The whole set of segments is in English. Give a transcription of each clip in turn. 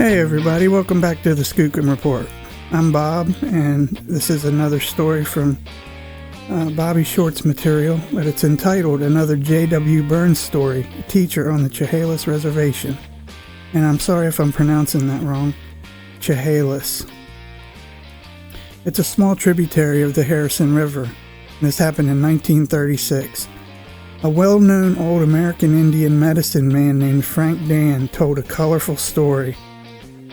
Hey everybody, welcome back to the Skookum Report. I'm Bob, and this is another story from Bobbie Short's material, but it's entitled Another J.W. Burns Story, a Teacher on the Chehalis Reservation. And I'm sorry if I'm pronouncing that wrong. Chehalis. It's a small tributary of the Harrison River. This happened in 1936. A well-known old American Indian medicine man named Frank Dan told a colorful story.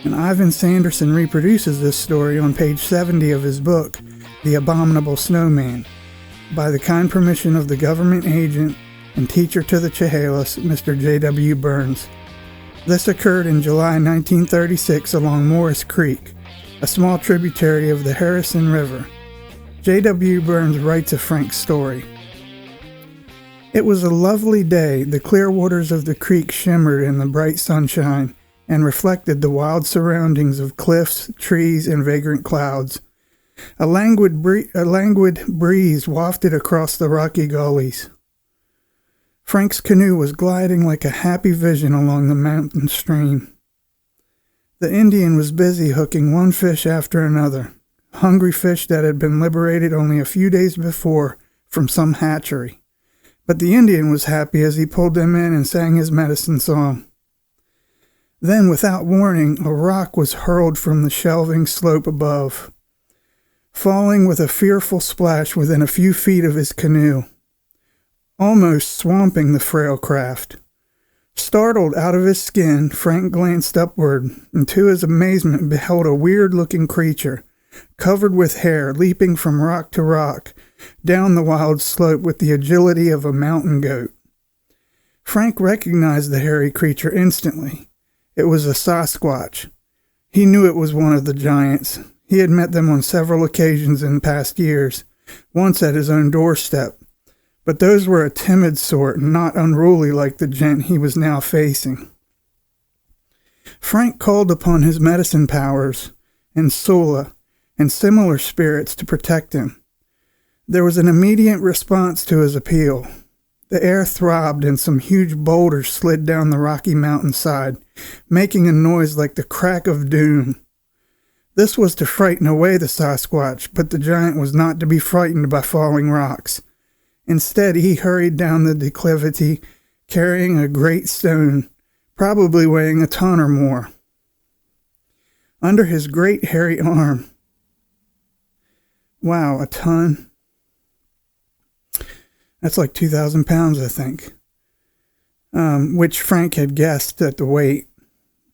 And Ivan Sanderson reproduces this story on page 70 of his book, The Abominable Snowman, by the kind permission of the government agent and teacher to the Chehalis, Mr. J.W. Burns. This occurred in July 1936 along Morris Creek, a small tributary of the Harrison River. J.W. Burns writes of Frank's story. It was a lovely day. The clear waters of the creek shimmered in the bright sunshine and reflected the wild surroundings of cliffs, trees, and vagrant clouds. A languid breeze wafted across the rocky gullies. Frank's canoe was gliding like a happy vision along the mountain stream. The Indian was busy hooking one fish after another, hungry fish that had been liberated only a few days before from some hatchery. But the Indian was happy as he pulled them in and sang his medicine song. Then, without warning, a rock was hurled from the shelving slope above, falling with a fearful splash within a few feet of his canoe, almost swamping the frail craft. Startled out of his skin, Frank glanced upward, and to his amazement beheld a weird-looking creature, covered with hair, leaping from rock to rock, down the wild slope with the agility of a mountain goat. Frank recognized the hairy creature instantly. It was a Sasquatch. He knew it was one of the giants. He had met them on several occasions in past years, once at his own doorstep. But those were a timid sort, not unruly like the gent he was now facing. Frank called upon his medicine powers and Sula and similar spirits to protect him. There was an immediate response to his appeal. The air throbbed and some huge boulders slid down the rocky mountainside, making a noise like the crack of doom. This was to frighten away the Sasquatch, but the giant was not to be frightened by falling rocks. Instead, he hurried down the declivity, carrying a great stone, probably weighing a ton or more. Under his great hairy arm. Wow, a ton. That's like 2,000 pounds, I think, which Frank had guessed at the weight.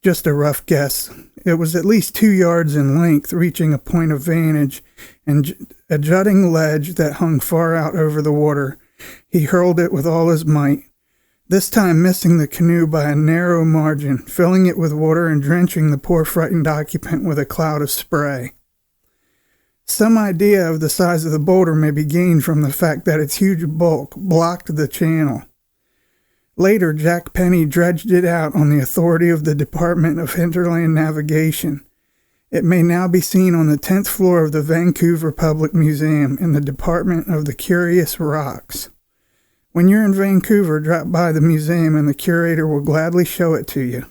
Just a rough guess. It was at least 2 yards in length, reaching a point of vantage, and a jutting ledge that hung far out over the water. He hurled it with all his might, this time missing the canoe by a narrow margin, filling it with water and drenching the poor frightened occupant with a cloud of spray. Some idea of the size of the boulder may be gained from the fact that its huge bulk blocked the channel. Later, Jack Penny dredged it out on the authority of the Department of Hinterland Navigation. It may now be seen on the 10th floor of the Vancouver Public Museum in the Department of the Curious Rocks. When you're in Vancouver, drop by the museum and the curator will gladly show it to you.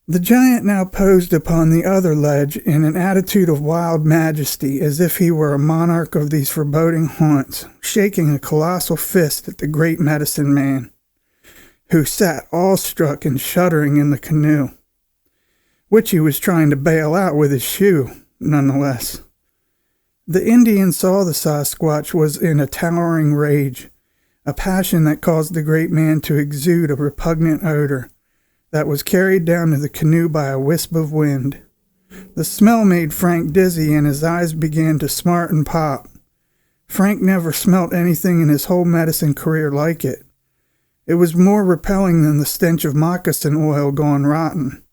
The giant now posed upon the other ledge in an attitude of wild majesty, as if he were a monarch of these foreboding haunts, shaking a colossal fist at the great medicine man, who sat awestruck and shuddering in the canoe, which he was trying to bail out with his shoe, nonetheless. The Indian saw the Sasquatch was in a towering rage, a passion that caused the great man to exude a repugnant odor that was carried down to the canoe by a wisp of wind. The smell made Frank dizzy, and his eyes began to smart and pop. Frank never smelt anything in his whole medicine career like it. It was more repelling than the stench of moccasin oil gone rotten.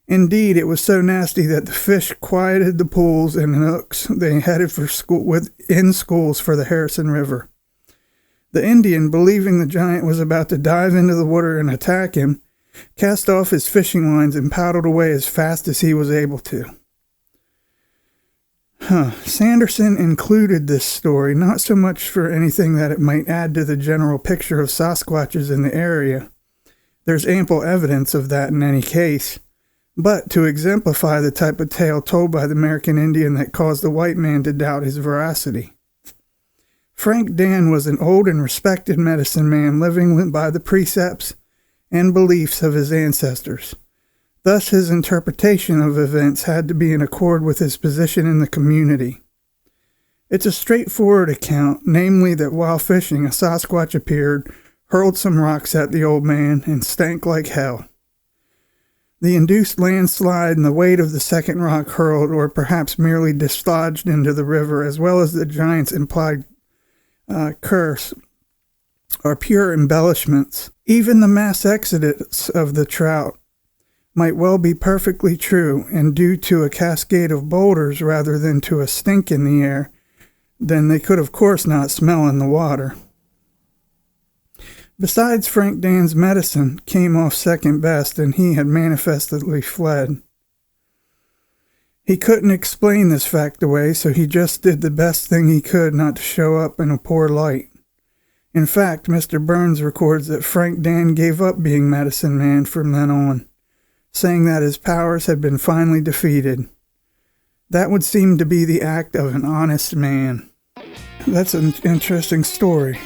Indeed, it was so nasty that the fish quieted the pools and nooks they headed for schools for the Harrison River. The Indian, believing the giant was about to dive into the water and attack him, cast off his fishing lines and paddled away as fast as he was able to. Sanderson included this story not so much for anything that it might add to the general picture of Sasquatches in the area. There's ample evidence of that in any case, but to exemplify the type of tale told by the American Indian that caused the white man to doubt his veracity. Frank Dan was an old and respected medicine man living by the precepts and beliefs of his ancestors. Thus, his interpretation of events had to be in accord with his position in the community. It's a straightforward account, namely that while fishing, a Sasquatch appeared, hurled some rocks at the old man, and stank like hell. The induced landslide and the weight of the second rock hurled, or perhaps merely dislodged into the river, as well as the giant's implied curse, are pure embellishments. Even the mass exodus of the trout might well be perfectly true, and due to a cascade of boulders rather than to a stink in the air, then they could of course not smell in the water. Besides, Frank Dan's medicine came off second best, and he had manifestly fled. He couldn't explain this fact away, so he just did the best thing he could not to show up in a poor light. In fact, Mr. Burns records that Frank Dan gave up being medicine man from then on, saying that his powers had been finally defeated. That would seem to be the act of an honest man. That's an interesting story.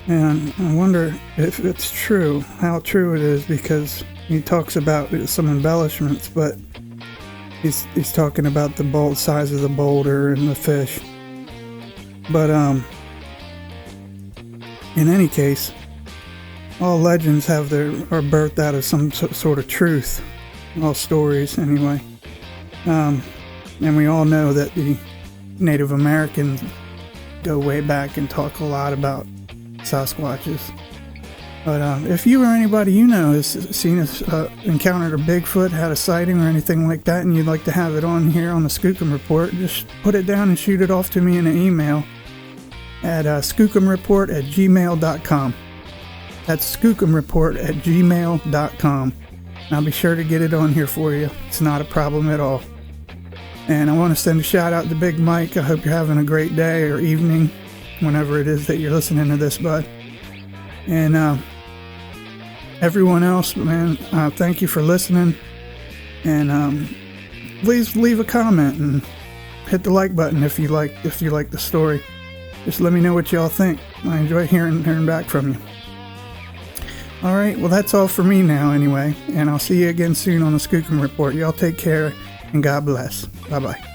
And I wonder if it's true, how true it is, because he talks about some embellishments, but he's talking about the size of the boulder and the fish. But in any case, all legends are birthed out of some sort of truth. All stories, anyway. And we all know that the Native Americans go way back and talk a lot about Sasquatches. But if you or anybody you know has seen us, encountered a Bigfoot, had a sighting or anything like that, and you'd like to have it on here on the Skookum Report, just put it down and shoot it off to me in an email at skookumreport@gmail.com. That's skookumreport@gmail.com. I'll be sure to get it on here for you. It's not a problem at all. And I want to send a shout out to Big Mike. I hope you're having a great day or evening, whenever it is that you're listening to this, bud. And everyone else, man, thank you for listening. And please leave a comment and hit the like button if you like the story. Just let me know what y'all think. I enjoy hearing back from you. All right, well, that's all for me now anyway, and I'll see you again soon on the Skookum Report. Y'all take care, and God bless. Bye-bye.